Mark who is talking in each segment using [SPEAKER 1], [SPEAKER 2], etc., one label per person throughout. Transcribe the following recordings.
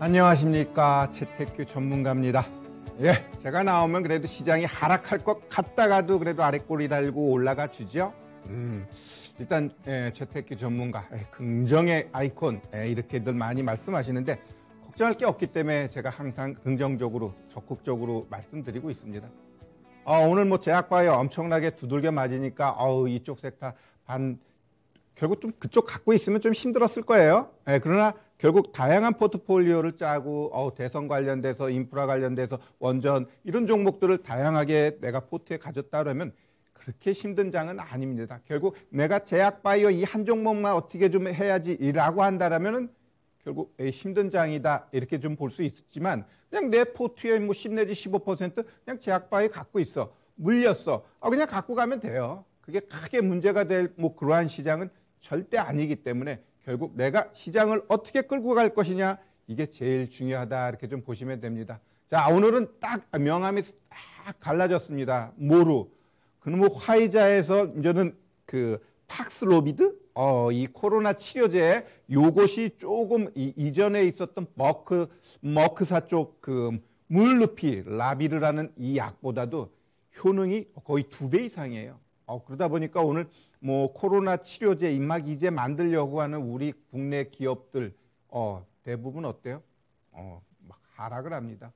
[SPEAKER 1] 안녕하십니까, 최태규 전문가입니다. 예, 제가 나오면 그래도 시장이 하락할 것 같다가도 그래도 아래꼬리 달고 올라가 주죠. 일단 최태규 전문가, 긍정의 아이콘, 이렇게들 많이 말씀하시는데 걱정할 게 없기 때문에 제가 항상 긍정적으로 적극적으로 말씀드리고 있습니다. 오늘 뭐 제약바이오 엄청나게 두들겨 맞으니까 이쪽 섹터 결국 좀 그쪽 갖고 있으면 좀 힘들었을 거예요. 그러나 결국 다양한 포트폴리오를 짜고 대선 관련돼서 인프라 관련돼서 원전 이런 종목들을 다양하게 내가 포트에 가졌다 그러면 그렇게 힘든 장은 아닙니다. 결국 내가 제약바이오 이 한 종목만 어떻게 좀 해야지라고 한다라면은 결국 힘든 장이다 이렇게 좀 볼 수 있지만 그냥 내 포트에 뭐 10 내지 15% 그냥 제약바이오 갖고 있어. 물렸어. 그냥 갖고 가면 돼요. 그게 크게 문제가 될 뭐 그러한 시장은 절대 아니기 때문에 결국 내가 시장을 어떻게 끌고 갈 것이냐 이게 제일 중요하다 이렇게 좀 보시면 됩니다. 자, 오늘은 딱 명암이 딱 갈라졌습니다. 뭐로? 그놈의 화이자에서 이제는 그 팍스로비드 이 코로나 치료제 요것이 조금 이전에 있었던 머크사 쪽 그 물루피 라비르라는 이 약보다도 효능이 거의 2배 이상이에요. 그러다 보니까 오늘 뭐 코로나 치료제 입막 이제 만들려고 하는 우리 국내 기업들 대부분 어때요? 막 하락을 합니다.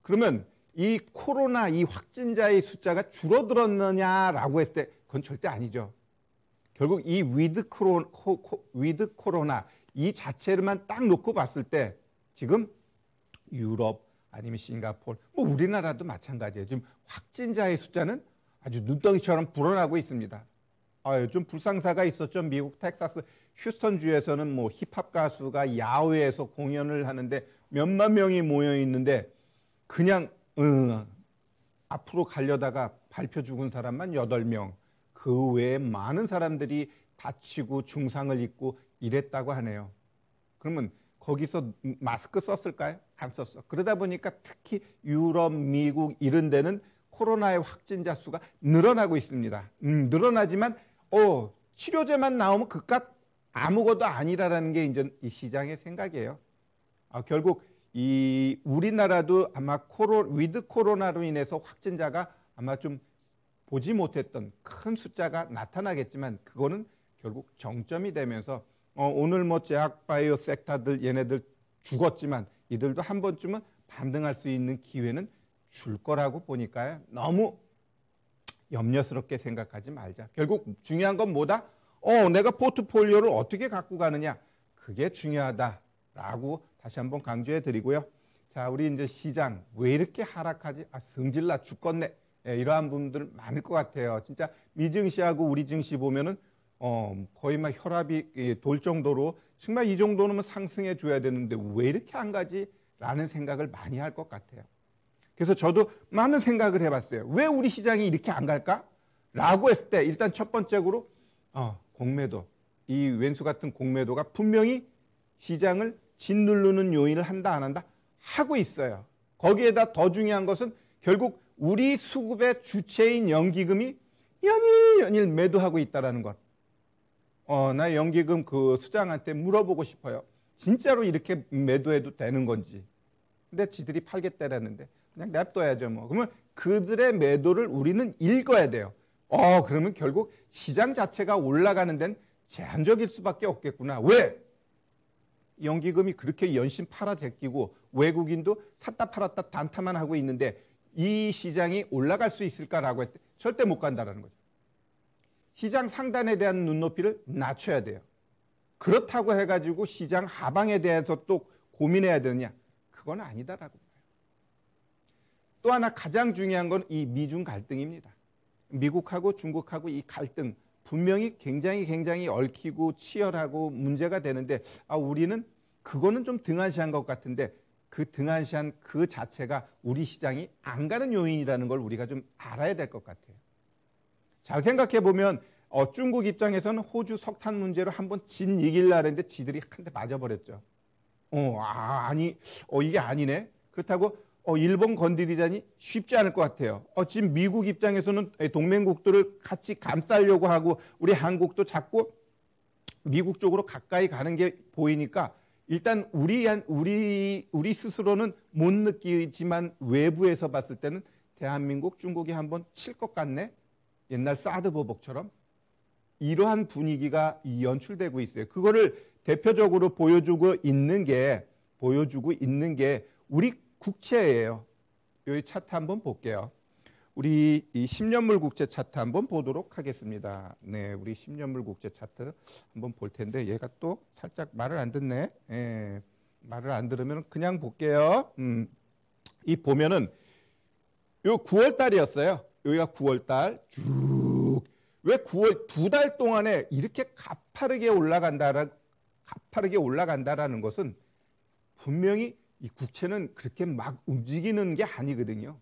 [SPEAKER 1] 그러면 이 코로나 이 확진자의 숫자가 줄어들었느냐라고 했을 때 그건 절대 아니죠. 결국 이 위드 코로나 이 자체를만 딱 놓고 봤을 때 지금 유럽 아니면 싱가포르 뭐 우리나라도 마찬가지예요. 지금 확진자의 숫자는 아주 눈덩이처럼 불어나고 있습니다. 좀 불상사가 있었죠. 미국 텍사스 휴스턴주에서는 뭐 힙합 가수가 야외에서 공연을 하는데 몇만 명이 모여 있는데 그냥 앞으로 가려다가 밟혀 죽은 사람만 8명. 그 외에 많은 사람들이 다치고 중상을 입고 이랬다고 하네요. 그러면 거기서 마스크 썼을까요? 안 썼어. 그러다 보니까 특히 유럽, 미국 이런 데는 코로나의 확진자 수가 늘어나고 있습니다. 늘어나지만 치료제만 나오면 그깟 아무것도 아니라는 게 이제 이 시장의 생각이에요. 결국 이 우리나라도 아마 위드 코로나로 인해서 확진자가 아마 좀 보지 못했던 큰 숫자가 나타나겠지만 그거는 결국 정점이 되면서 오늘 뭐 제약바이오 섹터들 얘네들 죽었지만 이들도 한 번쯤은 반등할 수 있는 기회는 줄 거라고 보니까요. 너무 염려스럽게 생각하지 말자. 결국 중요한 건 뭐다? 내가 포트폴리오를 어떻게 갖고 가느냐. 그게 중요하다라고 다시 한번 강조해 드리고요. 자, 우리 이제 시장 왜 이렇게 하락하지? 성질나 죽겠네. 이러한 분들 많을 것 같아요. 진짜 미증시하고 우리 증시 보면은 거의 막 혈압이 돌 정도로 정말 이 정도는 상승해 줘야 되는데 왜 이렇게 안 가지? 라는 생각을 많이 할 것 같아요. 그래서 저도 많은 생각을 해봤어요. 왜 우리 시장이 이렇게 안 갈까? 라고 했을 때 일단 첫 번째로 공매도, 이 왼수 같은 공매도가 분명히 시장을 짓누르는 요인을 한다 안 한다? 하고 있어요. 거기에다 더 중요한 것은 결국 우리 수급의 주체인 연기금이 연일 매도하고 있다는 것. 나 연기금 그 수장한테 물어보고 싶어요. 진짜로 이렇게 매도해도 되는 건지. 근데 지들이 팔겠다라는데 그냥 냅둬야죠 뭐. 그러면 그들의 매도를 우리는 읽어야 돼요. 그러면 결국 시장 자체가 올라가는 데는 제한적일 수밖에 없겠구나. 왜? 연기금이 그렇게 연신 팔아 제끼고 외국인도 샀다 팔았다 단타만 하고 있는데 이 시장이 올라갈 수 있을까라고 할 때 절대 못 간다라는 거죠. 시장 상단에 대한 눈높이를 낮춰야 돼요. 그렇다고 해가지고 시장 하방에 대해서 또 고민해야 되느냐? 그건 아니다라고 봐요. 또 하나 가장 중요한 건 이 미중 갈등입니다. 미국하고 중국하고 이 갈등 분명히 굉장히 얽히고 치열하고 문제가 되는데 우리는 그거는 좀 등한시한 것 같은데 그 등한시한 그 자체가 우리 시장이 안 가는 요인이라는 걸 우리가 좀 알아야 될 것 같아요. 잘 생각해 보면 중국 입장에서는 호주 석탄 문제로 한번 진 이길라 했는데 지들이 한 대 맞아버렸죠. 이게 아니네. 그렇다고 일본 건드리자니 쉽지 않을 것 같아요. 지금 미국 입장에서는 동맹국들을 같이 감싸려고 하고 우리 한국도 자꾸 미국 쪽으로 가까이 가는 게 보이니까 일단 우리 스스로는 못 느끼지만 외부에서 봤을 때는 대한민국 중국이 한번 칠 것 같네. 옛날 사드 보복처럼 이러한 분위기가 연출되고 있어요. 그거를 대표적으로 보여주고 있는 게 우리 국채예요. 여기 차트 한번 볼게요. 우리 이 10년물 국채 차트 한번 보도록 하겠습니다. 네, 우리 10년물 국채 차트 한번 볼 텐데 얘가 또 살짝 말을 안 듣네. 예, 말을 안 들으면 그냥 볼게요. 이 보면은 요 9월 달이었어요. 여기가 9월 달 쭉. 왜 9월 2달 동안에 이렇게 가파르게 올라간다라는 것은 분명히 이 국채는 그렇게 막 움직이는 게 아니거든요.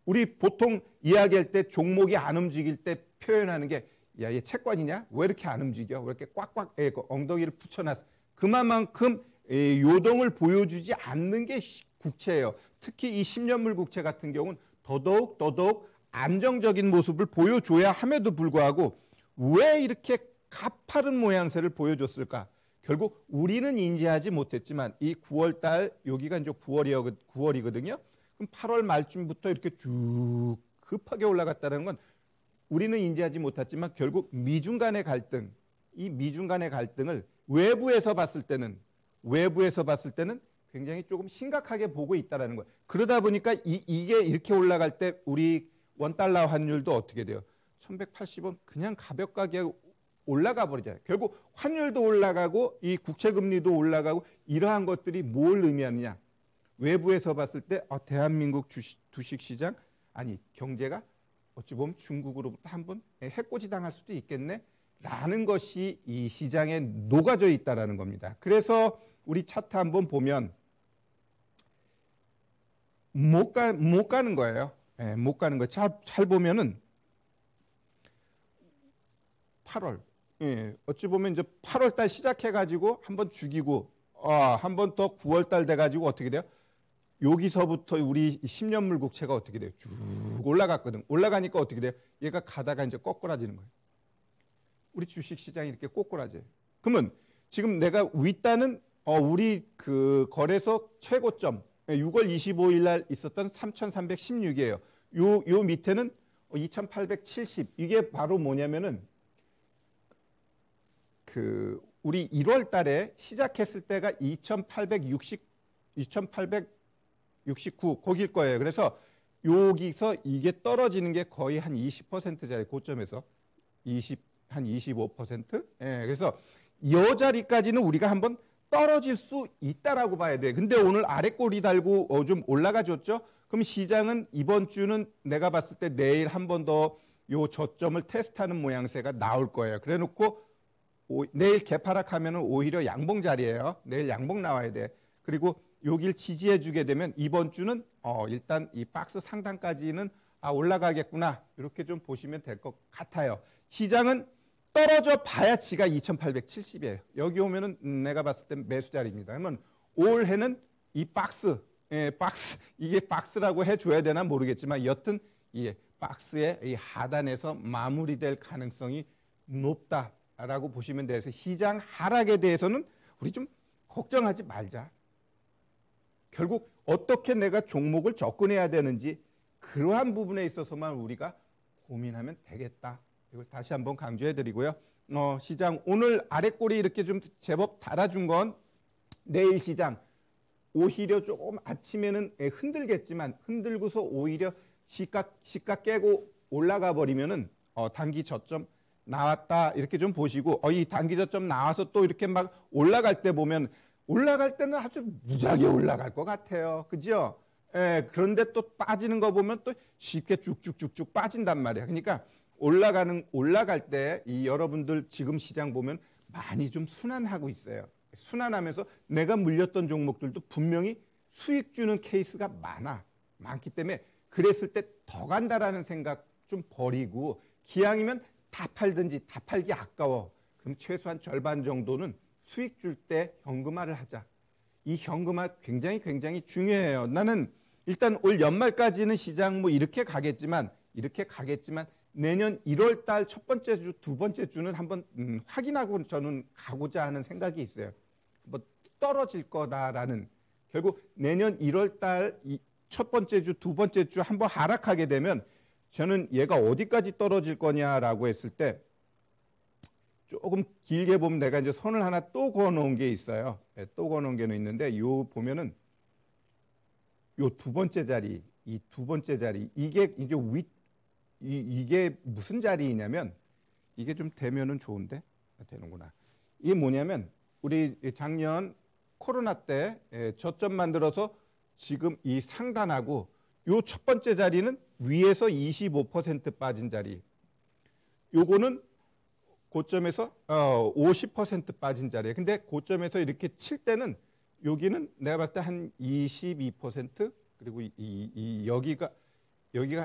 [SPEAKER 1] 우리 보통 이야기할 때 종목이 안 움직일 때 표현하는 게 야, 얘 채권이냐? 왜 이렇게 안 움직여? 왜 이렇게 꽉꽉 엉덩이를 붙여놨어? 그만큼 요동을 보여주지 않는 게 국채예요. 특히 이 10년물 국채 같은 경우는 더더욱 안정적인 모습을 보여줘야 함에도 불구하고 왜 이렇게 가파른 모양새를 보여줬을까? 결국 우리는 인지하지 못했지만 이 9월 달 여기가 이제 9월이거든요. 그럼 8월 말쯤부터 이렇게 쭉 급하게 올라갔다는 건 우리는 인지하지 못했지만 결국 미중 간의 갈등, 이 미중 간의 갈등을 외부에서 봤을 때는 굉장히 조금 심각하게 보고 있다는 거예요. 그러다 보니까 이게 이렇게 올라갈 때 우리 원달러 환율도 어떻게 돼요? 1180원 그냥 가볍게 올라가 버리잖아요. 결국 환율도 올라가고 이 국채 금리도 올라가고 이러한 것들이 뭘 의미하느냐? 외부에서 봤을 때 대한민국 주식시장 아니 경제가 어찌 보면 중국으로부터 한번 해코지 당할 수도 있겠네 라는 것이 이 시장에 녹아져 있다는 겁니다. 그래서 우리 차트 한번 보면 못 가는 거예요. 못 가는 거. 잘 보면은 8월 어찌 보면 이제 8월 달 시작해 가지고 한번 죽이고 한번 더 9월 달 돼 가지고 어떻게 돼요? 여기서부터 우리 10년물 국채가 어떻게 돼요? 쭉 올라갔거든. 올라가니까 어떻게 돼요? 얘가 가다가 이제 거꾸라지는 거예요. 우리 주식 시장이 이렇게 꼬꾸라져요. 그러면 지금 내가 윗단은 우리 그 거래소 최고점 6월 25일 날 있었던 3,316이에요. 요 밑에는 2,870. 이게 바로 뭐냐면은 그 우리 1월 달에 시작했을 때가 2,869 거길 거예요. 그래서 여기서 이게 떨어지는 게 거의 한 20%짜리 고점에서 한 25%? 예, 그래서 이 자리까지는 우리가 한번 떨어질 수 있다라고 봐야 돼. 근데 오늘 아래 꼬리 달고 좀 올라가 줬죠? 그럼 시장은 이번 주는 내가 봤을 때 내일 한 번 더 요 저점을 테스트하는 모양새가 나올 거예요. 그래 놓고 내일 개파락하면은 오히려 양봉 자리예요. 내일 양봉 나와야 돼. 그리고 여길 지지해 주게 되면 이번 주는 일단 이 박스 상단까지는 올라가겠구나. 이렇게 좀 보시면 될 것 같아요. 시장은 떨어져 봐야 지가 2,870이에요. 여기 오면은 내가 봤을 때 매수 자리입니다. 그러면 올해는 이 박스, 이게 박스라고 해줘야 되나 모르겠지만 여튼 이 박스의 이 하단에서 마무리될 가능성이 높다라고 보시면 돼서 시장 하락에 대해서는 우리 좀 걱정하지 말자. 결국 어떻게 내가 종목을 접근해야 되는지 그러한 부분에 있어서만 우리가 고민하면 되겠다. 이걸 다시 한번 강조해 드리고요. 시장 오늘 아래꼬리 이렇게 좀 제법 달아준 건 내일 시장 오히려 조금 아침에는 흔들겠지만 흔들고서 오히려 시가 깨고 올라가 버리면은 단기 저점 나왔다 이렇게 좀 보시고 이 단기 저점 나와서 또 이렇게 막 올라갈 때 보면 올라갈 때는 아주 무지하게 올라갈 것 같아요. 그죠? 그런데 또 빠지는 거 보면 또 쉽게 쭉쭉쭉쭉 빠진단 말이에요. 그러니까 올라갈 때 이 여러분들 지금 시장 보면 많이 좀 순환하고 있어요. 순환하면서 내가 물렸던 종목들도 분명히 수익 주는 케이스가 많기 때문에 그랬을 때 더 간다라는 생각 좀 버리고 기왕이면 다 팔든지 다 팔기 아까워. 그럼 최소한 절반 정도는 수익 줄 때 현금화를 하자. 이 현금화 굉장히 중요해요. 나는 일단 올 연말까지는 시장 뭐 이렇게 가겠지만 내년 1월 달 첫 번째 주, 두 번째 주는 한번 확인하고 저는 가고자 하는 생각이 있어요. 뭐 떨어질 거다라는, 결국 내년 1월 달 첫 번째 주, 두 번째 주 한번 하락하게 되면 저는 얘가 어디까지 떨어질 거냐라고 했을 때 조금 길게 보면 내가 이제 선을 하나 또 그어놓은 게 있어요. 또 그어놓은 게 있는데 요 보면은 요 두 번째 자리, 이 두 번째 자리 이게 이제 이게 무슨 자리이냐면, 이게 좀 되면은 좋은데 되는구나. 이게 뭐냐면 우리 작년 코로나 때 저점 만들어서 지금 이 상단하고 요 첫 번째 자리는 위에서 25% 빠진 자리, 요거는 고점에서 50% 빠진 자리에. 근데 고점에서 이렇게 칠 때는 여기는 내가 봤을 때 한 22%, 그리고 여기가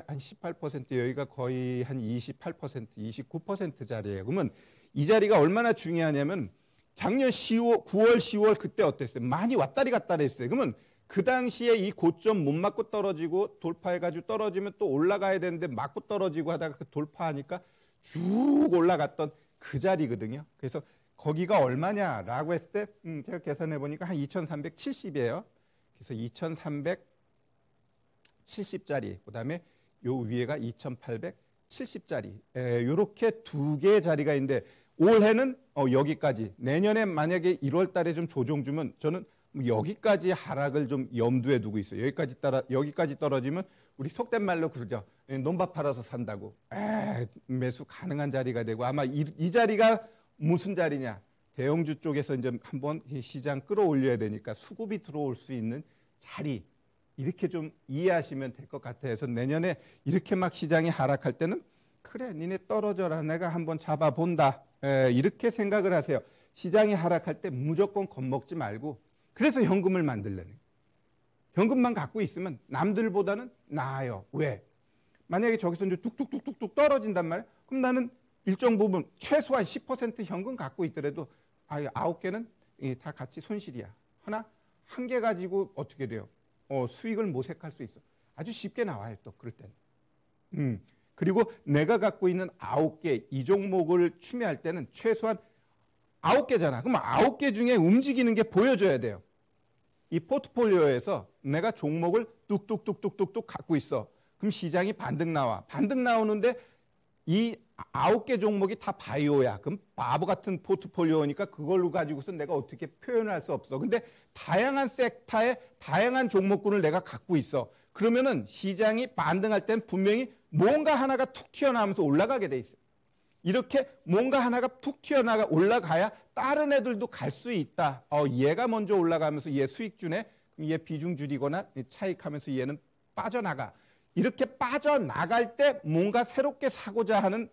[SPEAKER 1] 한 18%, 여기가 거의 한 28%, 29% 자리예요. 그러면 이 자리가 얼마나 중요하냐면 작년 9월, 10월 그때 어땠어요? 많이 왔다리 갔다리 했어요. 그러면 그 당시에 이 고점 못 맞고 떨어지고 돌파해가지고 떨어지면 또 올라가야 되는데 맞고 떨어지고 하다가 그 돌파하니까 쭉 올라갔던 그 자리거든요. 그래서 거기가 얼마냐라고 했을 때 제가 계산해 보니까 한 2370이에요. 그래서 2370짜리, 그다음에 요 위에가 2870짜리. 요렇게 두 개의 자리가 있는데 올해는 여기까지, 내년에 만약에 1월 달에 좀 조정 주면 저는 여기까지 하락을 좀 염두에 두고 있어요. 여기까지 떨어지면 우리 속된 말로 그러죠. 논밭 팔아서 산다고. 매수 가능한 자리가 되고, 아마 이 자리가 무슨 자리냐? 대형주 쪽에서 이제 한번 시장 끌어올려야 되니까 수급이 들어올 수 있는 자리, 이렇게 좀 이해하시면 될 것 같아요. 그래서 내년에 이렇게 막 시장이 하락할 때는 그래, 니네 떨어져라, 내가 한번 잡아본다, 이렇게 생각을 하세요. 시장이 하락할 때 무조건 겁먹지 말고, 그래서 현금을 만들려는 거예요. 현금만 갖고 있으면 남들보다는 나아요. 왜? 만약에 저기서 이제 뚝뚝뚝뚝뚝 떨어진단 말이에요. 그럼 나는 일정 부분 최소한 10% 현금 갖고 있더라도 9개는 다 같이 손실이야. 하나, 한 개 가지고 어떻게 돼요? 수익을 모색할 수 있어. 아주 쉽게 나와요, 또 그럴 때는. 그리고 내가 갖고 있는 9개, 이 종목을 추매할 때는 최소한 9개잖아. 그럼 9개 중에 움직이는 게 보여줘야 돼요. 이 포트폴리오에서 내가 종목을 뚝뚝뚝뚝뚝뚝 갖고 있어. 그럼 시장이 반등 나와. 반등 나오는데 이 9개 종목이 다 바이오야. 그럼 바보 같은 포트폴리오니까 그걸로 가지고서 내가 어떻게 표현할 수 없어. 근데 다양한 섹터의 다양한 종목군을 내가 갖고 있어. 그러면은 시장이 반등할 땐 분명히 뭔가 하나가 툭 튀어나오면서 올라가게 돼 있어요. 이렇게 뭔가 하나가 툭 튀어나가 올라가야 다른 애들도 갈 수 있다. 얘가 먼저 올라가면서 얘 수익 주네. 그럼 얘 비중 줄이거나 차익하면서 얘는 빠져나가. 이렇게 빠져나갈 때 뭔가 새롭게 사고자 하는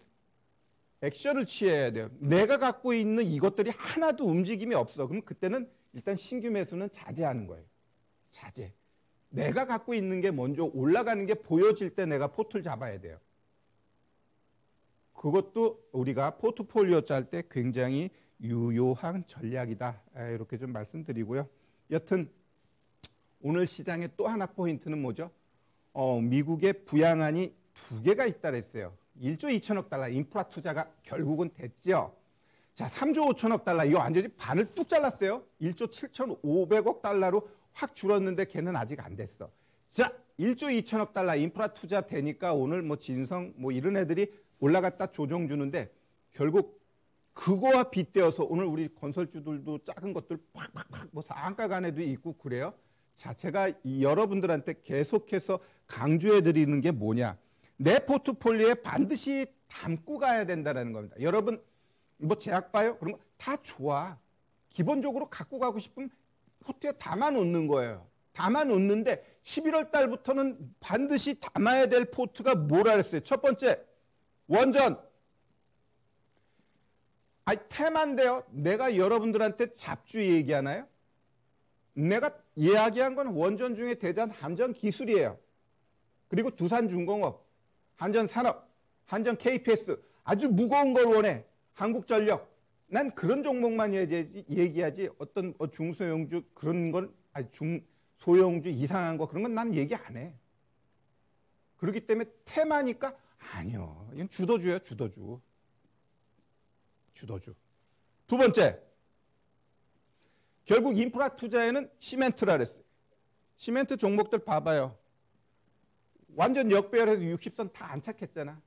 [SPEAKER 1] 액션을 취해야 돼요. 내가 갖고 있는 이것들이 하나도 움직임이 없어. 그럼 그때는 일단 신규 매수는 자제하는 거예요. 자제. 내가 갖고 있는 게 먼저 올라가는 게 보여질 때 내가 포트를 잡아야 돼요. 그것도 우리가 포트폴리오 짤 때 굉장히 유효한 전략이다. 이렇게 좀 말씀드리고요. 여튼 오늘 시장의 또 하나 포인트는 뭐죠? 미국의 부양안이 2개가 있다 그랬어요. 1조 2천억 달러 인프라 투자가 결국은 됐죠. 자, 3조 5천억 달러, 이거 완전히 반을 뚝 잘랐어요. 1조 7,500억 달러로 확 줄었는데 걔는 아직 안 됐어. 자, 1조 2천억 달러 인프라 투자 되니까 오늘 뭐 진성 뭐 이런 애들이 올라갔다 조정 주는데 결국 그거와 빗대어서 오늘 우리 건설주들도 작은 것들 팍팍팍 뭐 상가 간에도 있고 그래요. 자, 제가 여러분들한테 계속해서 강조해 드리는 게 뭐냐. 내 포트폴리오에 반드시 담고 가야 된다는 겁니다. 여러분 뭐 제약 봐요? 그런 거 다 좋아. 기본적으로 갖고 가고 싶으면 포트에 담아 놓는 거예요. 담아 놓는데 11월 달부터는 반드시 담아야 될 포트가 뭐라 그랬어요? 첫 번째, 원전. 테마인데요. 내가 여러분들한테 잡주 얘기하나요? 내가 이야기한 건 원전 중에 대단 한전 기술이에요. 그리고 두산중공업, 한전산업, 한전 KPS 아주 무거운 걸 원해. 한국전력. 난 그런 종목만 얘기하지 어떤 중소형주 그런 건 중소형주 이상한 거 그런 건 난 얘기 안 해. 그렇기 때문에 테마니까 아니요. 이건 주도주예요. 주도주. 주도주. 두 번째. 결국 인프라 투자에는 시멘트라 그랬어요. 시멘트 종목들 봐봐요. 완전 역배열해서 60선 다 안착했잖아.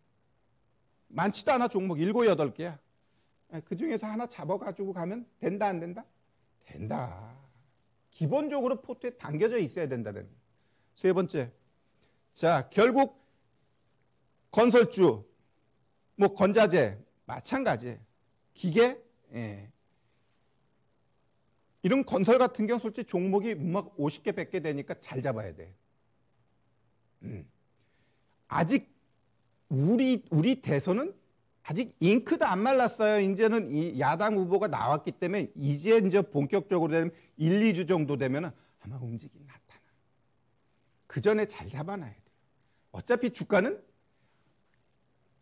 [SPEAKER 1] 많지도 않아 종목 7, 8개야. 그 중에서 하나 잡아가지고 가면 된다 안 된다? 된다. 기본적으로 포트에 담겨져 있어야 된다는 거예요. 세 번째. 자, 결국 건설주, 뭐 건자재 마찬가지. 기계, 이런 건설 같은 경우 솔직히 종목이 막 50개, 100개 되니까 잘 잡아야 돼. 아직 우리 대선은 아직 잉크도 안 말랐어요. 이제는 이 야당 후보가 나왔기 때문에 이제 본격적으로 되면 1, 2주 정도 되면 아마 움직임이 나타나. 그 전에 잘 잡아놔야 돼요. 어차피 주가는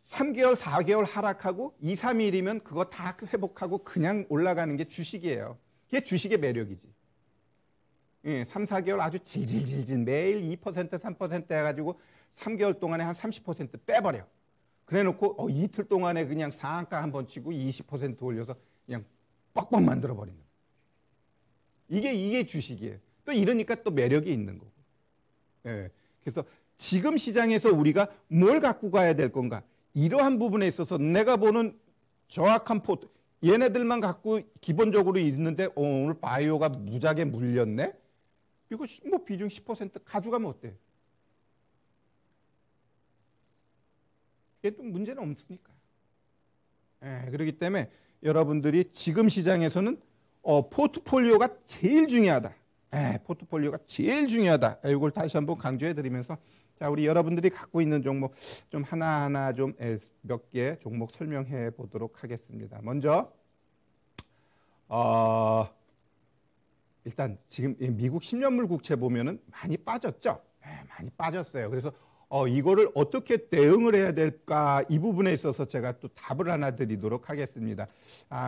[SPEAKER 1] 3개월, 4개월 하락하고 2, 3일이면 그거 다 회복하고 그냥 올라가는 게 주식이에요. 그게 주식의 매력이지. 3, 4개월 아주 질질질질 매일 2%, 3% 해가지고 3개월 동안에 한 30% 빼버려. 그래 놓고 이틀 동안에 그냥 상한가 한번 치고 20% 올려서 그냥 뻑뻑 만들어 버리는 거예요. 이게 주식이에요. 또 이러니까 또 매력이 있는 거고. 그래서 지금 시장에서 우리가 뭘 갖고 가야 될 건가? 이러한 부분에 있어서 내가 보는 정확한 포트, 얘네들만 갖고 기본적으로 있는데 오늘 바이오가 무지하게 물렸네? 이거 뭐 비중 10% 가져가면 어때? 이게 또 문제는 없으니까. 그렇기 때문에 여러분들이 지금 시장에서는 포트폴리오가 제일 중요하다. 포트폴리오가 제일 중요하다. 이걸 다시 한번 강조해 드리면서 자, 우리 여러분들이 갖고 있는 종목 좀 하나하나 좀 몇 개 종목 설명해 보도록 하겠습니다. 먼저 일단 지금 미국 10년물 국채 보면은 많이 빠졌죠. 많이 빠졌어요. 그래서 이거를 어떻게 대응을 해야 될까 이 부분에 있어서 제가 또 답을 하나 드리도록 하겠습니다.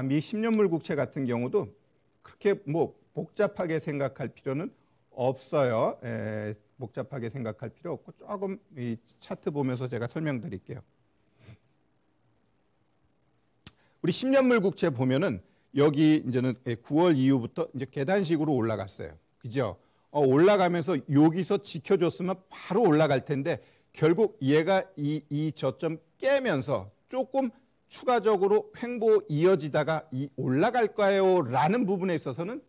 [SPEAKER 1] 미 10년물 국채 같은 경우도 그렇게 뭐 복잡하게 생각할 필요는 없어요. 복잡하게 생각할 필요 없고 조금 이 차트 보면서 제가 설명드릴게요. 우리 10년물 국채 보면은 여기 이제는 9월 이후부터 이제 계단식으로 올라갔어요. 그죠? 올라가면서 여기서 지켜줬으면 바로 올라갈 텐데 결국 얘가 이 저점 깨면서 조금 추가적으로 횡보 이어지다가 올라갈까요? 라는 부분에 있어서는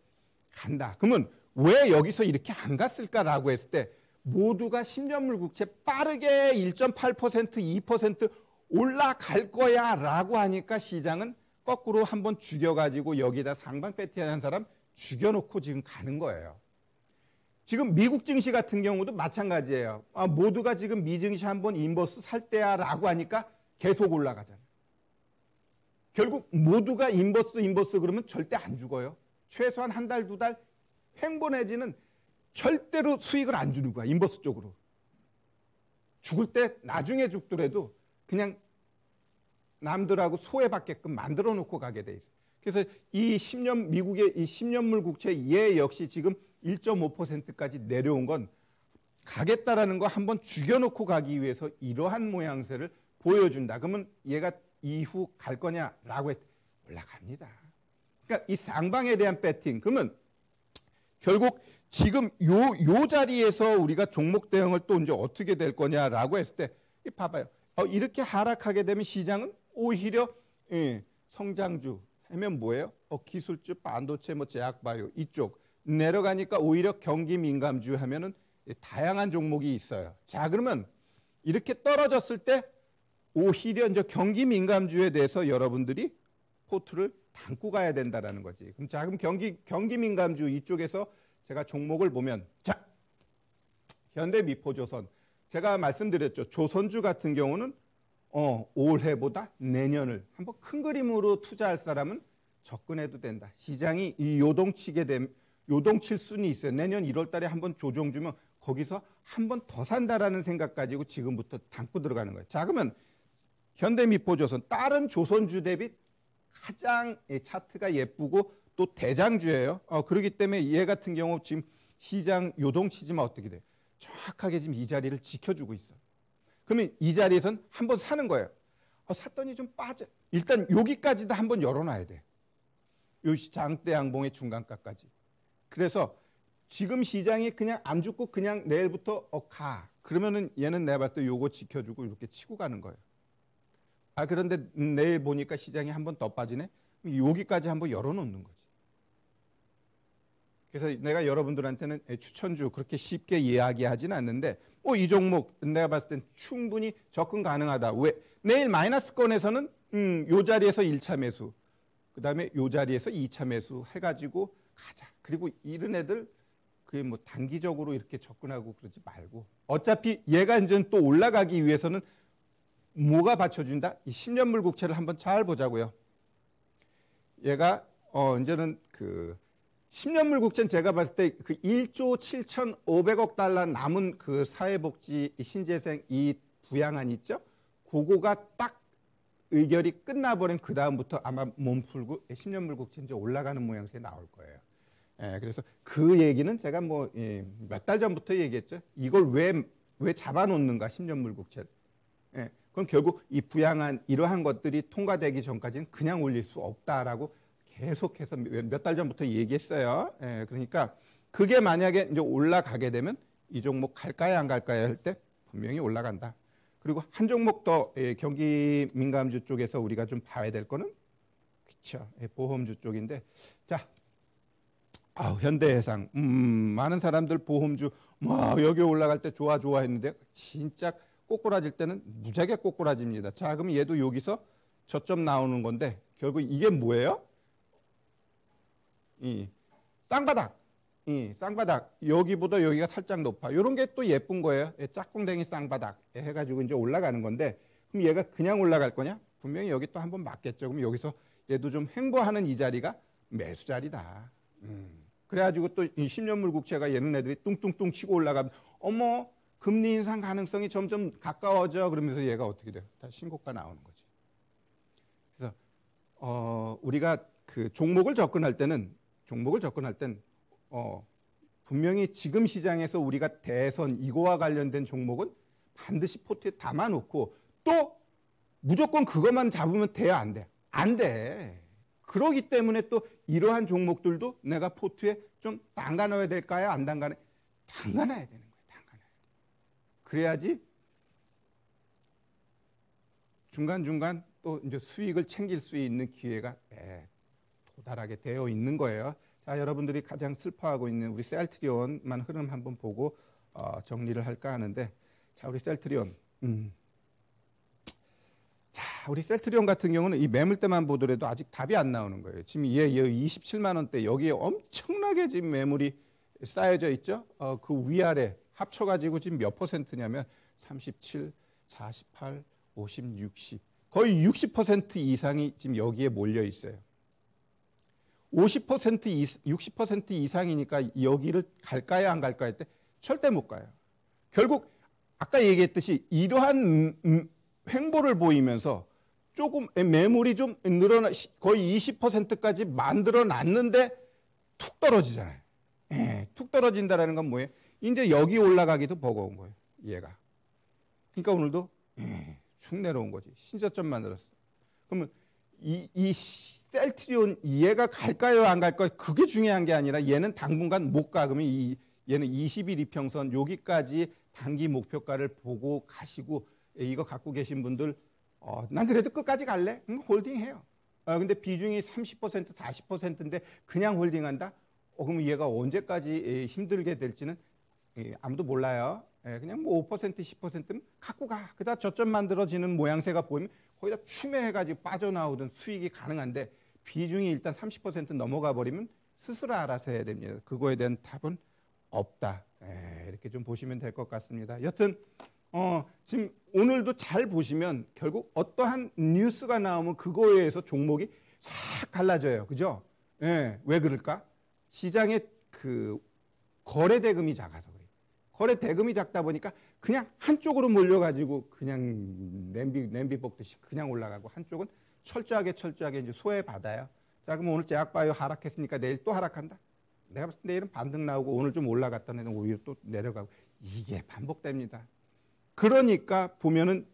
[SPEAKER 1] 간다. 그러면 왜 여기서 이렇게 안 갔을까라고 했을 때 모두가 10년물 국채 빠르게 1.8%, 2% 올라갈 거야 라고 하니까 시장은 거꾸로 한번 죽여가지고 여기다 상방 배팅하는 사람 죽여놓고 지금 가는 거예요. 지금 미국 증시 같은 경우도 마찬가지예요. 모두가 지금 미 증시 한번 인버스 살 때야 라고 하니까 계속 올라가잖아요. 결국 모두가 인버스 그러면 절대 안 죽어요. 최소한 한 달, 두 달 횡보 내지는 절대로 수익을 안 주는 거야. 인버스 쪽으로. 죽을 때 나중에 죽더라도 그냥 남들하고 소외받게끔 만들어 놓고 가게 돼 있어요. 그래서 미국의 이 10년물 국채 얘 역시 지금 1.5%까지 내려온 건 가겠다라는 거 한번 죽여놓고 가기 위해서 이러한 모양새를 보여준다. 그러면 얘가 이후 갈 거냐라고 올라갑니다. 그러니까 이 상방에 대한 배팅. 그러면 결국 지금 요 자리에서 우리가 종목 대응을 또 이제 어떻게 될 거냐라고 했을 때 봐봐요. 이렇게 하락하게 되면 시장은 오히려 성장주 하면 뭐예요? 기술주, 반도체, 뭐 제약바이오 이쪽 내려가니까 오히려 경기 민감주 하면은 다양한 종목이 있어요. 자, 그러면 이렇게 떨어졌을 때 오히려 이제 경기 민감주에 대해서 여러분들이 포트를 담고 가야 된다라는 거지. 그럼 자, 그럼 경기 민감주 이쪽에서 제가 종목을 보면 자, 현대미포조선 제가 말씀드렸죠. 조선주 같은 경우는 올해보다 내년을 한번 큰 그림으로 투자할 사람은 접근해도 된다. 시장이 이 요동칠 수는 있어요. 내년 1월 달에 한번 조정 주면 거기서 한번 더 산다라는 생각 가지고 지금부터 담고 들어가는 거예요. 자, 그러면 현대미포조선 다른 조선주 대비 가장 차트가 예쁘고 또 대장주예요. 그렇기 때문에 얘 같은 경우 지금 시장 요동치지만 어떻게 돼요? 정확하게 지금 이 자리를 지켜주고 있어. 그러면 이 자리에선 한번 사는 거예요. 샀더니 좀 빠져. 일단 여기까지도 한번 열어놔야 돼. 요 장대 양봉의 중간가까지. 그래서 지금 시장이 그냥 안 죽고 그냥 내일부터 가. 그러면은 얘는 내가 봤을 때 요거 지켜주고 이렇게 치고 가는 거예요. 그런데 내일 보니까 시장이 한 번 더 빠지네. 여기까지 한번 열어놓는 거지. 그래서 내가 여러분들한테는 추천주 그렇게 쉽게 이야기하지는 않는데 이 종목 내가 봤을 땐 충분히 접근 가능하다. 왜? 내일 마이너스권에서는 요 자리에서 1차 매수, 그 다음에 요 자리에서 2차 매수 해가지고 가자. 그리고 이런 애들 그게 뭐 단기적으로 이렇게 접근하고 그러지 말고 어차피 얘가 이제 또 올라가기 위해서는 뭐가 받쳐준다? 이 10년물 국채를 한번 잘 보자고요. 얘가 이제는 그 10년물 국채는 제가 봤을 때 그 1조 7,500억 달러 남은 그 사회복지 신재생 이 부양안 있죠? 그거가 딱 의결이 끝나버린 그 다음부터 아마 몸 풀고 10년물 국채 이제 올라가는 모양새에 나올 거예요. 그래서 그 얘기는 제가 뭐 몇 달 전부터 얘기했죠. 이걸 왜 잡아놓는가 10년물 국채를. 그럼 결국 이 부양안 이러한 것들이 통과되기 전까지는 그냥 올릴 수 없다라고 계속해서 몇 달 전부터 얘기했어요. 그러니까 그게 만약에 이제 올라가게 되면 이 종목 갈까요 안 갈까요 할 때 분명히 올라간다. 그리고 한 종목 더 경기 민감주 쪽에서 우리가 좀 봐야 될 거는 그렇죠. 보험주 쪽인데 자, 현대해상 많은 사람들 보험주 여기 올라갈 때 좋아 했는데 진짜 꼬꾸라질 때는 무지하게 꼬꾸라집니다. 자, 그럼 얘도 여기서 저점 나오는 건데 결국 이게 뭐예요? 이 쌍바닥. 쌍바닥. 여기보다 여기가 살짝 높아. 이런 게 또 예쁜 거예요. 짝꿍댕이 쌍바닥 해가지고 이제 올라가는 건데 그럼 얘가 그냥 올라갈 거냐? 분명히 여기 또 한번 맞겠죠. 그럼 여기서 얘도 좀 횡보하는 이 자리가 매수 자리다. 그래가지고 또 10년물 국채가 얘는 애들이 뚱뚱뚱 치고 올라가면 어머 금리 인상 가능성이 점점 가까워져. 그러면서 얘가 어떻게 돼요? 다 신고가 나오는 거지. 그래서 우리가 그 종목을 접근할 때는 분명히 지금 시장에서 우리가 대선 이거와 관련된 종목은 반드시 포트에 담아놓고 또 무조건 그것만 잡으면 돼야 안 돼? 안 돼. 그러기 때문에 또 이러한 종목들도 내가 포트에 좀 담가놔야 될까요? 안 담가놔야? 담가놔야 되는 거예요. 그래야지 중간중간 또 이제 수익을 챙길 수 있는 기회가 도달하게 되어 있는 거예요. 자, 여러분들이 가장 슬퍼하고 있는 우리 셀트리온만 흐름 한번 보고 정리를 할까 하는데 자, 우리 셀트리온. 자, 우리 셀트리온 같은 경우는 이 매물대만 보더라도 아직 답이 안 나오는 거예요. 지금 얘 27만 원대 여기에 엄청나게 지금 매물이 쌓여져 있죠. 그 위아래 합쳐가지고 지금 몇 퍼센트냐면 37, 48, 50, 60 거의 60% 이상이 지금 여기에 몰려 있어요. 60% 이상이니까 여기를 갈까요 안 갈까요 할 때 절대 못 가요. 결국 아까 얘기했듯이 이러한 횡보를 보이면서 조금 매물이 좀 늘어나 거의 20%까지 만들어 놨는데 툭 떨어지잖아요. 툭 떨어진다라는 건 뭐예요? 이제 여기 올라가기도 버거운 거예요. 얘가. 그러니까 오늘도 축 내려온 거지. 신저점 만들었어. 그러면 이 셀트리온 얘가 갈까요 안 갈까요? 그게 중요한 게 아니라 얘는 당분간 못 가. 그러면 얘는 20일 이평선 여기까지 단기 목표가를 보고 가시고 이거 갖고 계신 분들 난 그래도 끝까지 갈래? 홀딩해요. 근데 비중이 30% 40%인데 그냥 홀딩한다? 그럼 얘가 언제까지 힘들게 될지는 아무도 몰라요. 그냥 뭐 5% 10%는 갖고 가. 그다 저점 만들어지는 모양새가 보이면 거기다 추매해가지고 빠져나오던 수익이 가능한데 비중이 일단 30% 넘어가 버리면 스스로 알아서 해야 됩니다. 그거에 대한 답은 없다. 이렇게 좀 보시면 될 것 같습니다. 여튼 지금 오늘도 잘 보시면 결국 어떠한 뉴스가 나오면 그거에 의해서 종목이 싹 갈라져요. 그죠? 왜 그럴까? 시장의 그 거래 대금이 작아서 그래요. 거래 대금이 작다 보니까 그냥 한쪽으로 몰려가지고 그냥 냄비 볶듯이 그냥 올라가고 한쪽은 철저하게 이제 소외받아요. 자, 그럼 오늘 제약바이오 하락했으니까 내일 또 하락한다. 내가 봤을 때 내일은 반등 나오고 오늘 좀 올라갔다 내는 오히려 또 내려가고 이게 반복됩니다. 그러니까 보면은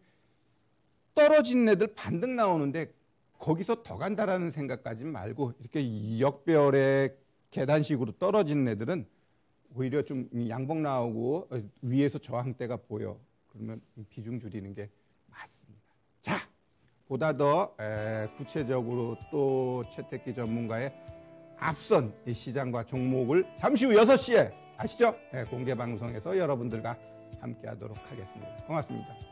[SPEAKER 1] 떨어진 애들 반등 나오는데 거기서 더 간다라는 생각까지 말고 이렇게 역별의 계단식으로 떨어지는 애들은 오히려 좀 양봉 나오고 위에서 저항대가 보여. 그러면 비중 줄이는 게 맞습니다. 자, 보다 더 구체적으로 또 채택기 전문가의 앞선 이 시장과 종목을 잠시 후 6시에 아시죠? 공개 방송에서 여러분들과 함께 하도록 하겠습니다. 고맙습니다.